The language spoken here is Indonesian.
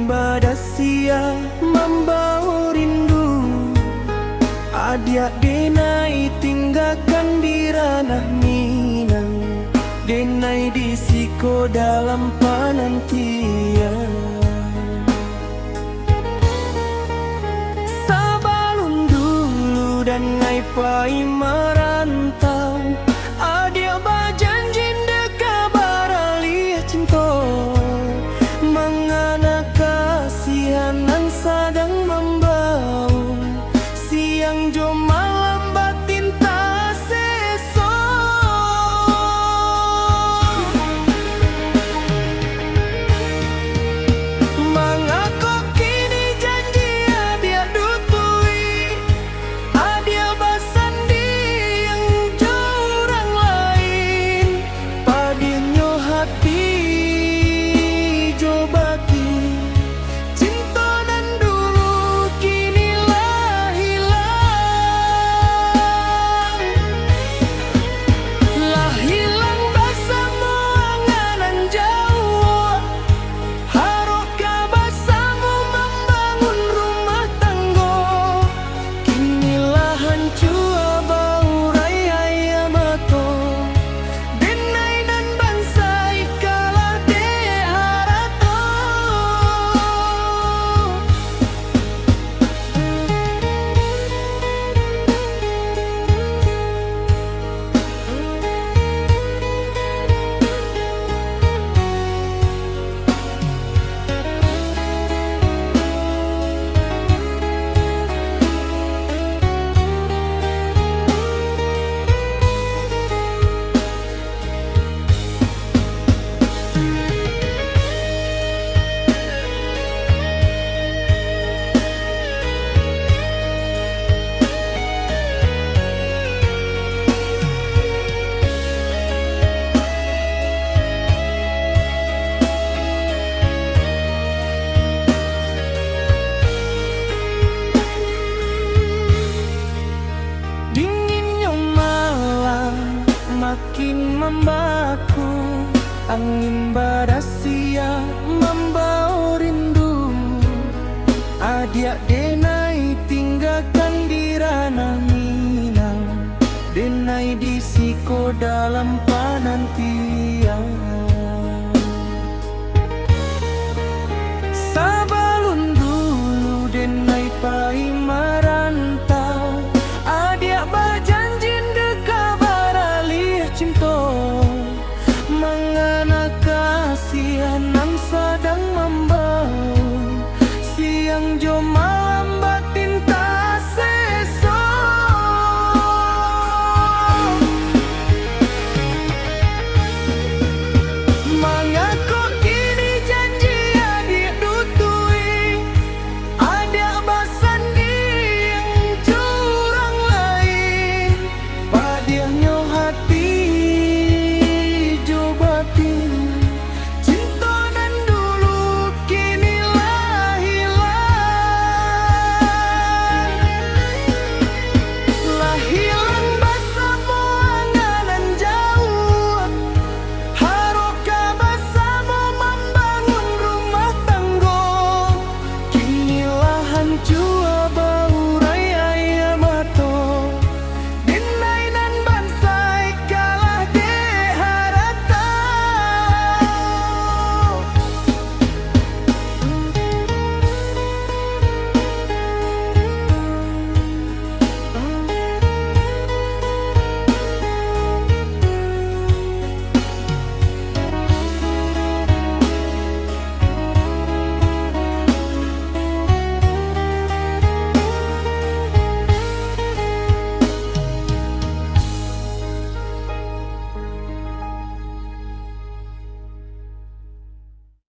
badasia membawa rindu. Adia denai tinggalkan di ranah Minang, denai disiko dalam penantian. Sabalun dulu dan ngai pai merantau, adia bajanji deka baralia cinta. Mengana kasihanan sadang membau, siang jo malam batin tak seso. Mengako kini janji adia dutui, adia basandi yang jurang lain. Padinyo hati jo baki, cinta nan dulu kini lah hilang. Lah hilang basamu anganan jauh, haroka basamu membangun rumah tangga. Kini lah hancur bau raya yamato, denai nan bansai kalah de harato. Dinginnya malam makin membaku, angin badasia membawa rindu. Adia denai tinggalkan di ranah Minang, denai disiko dalam penantian.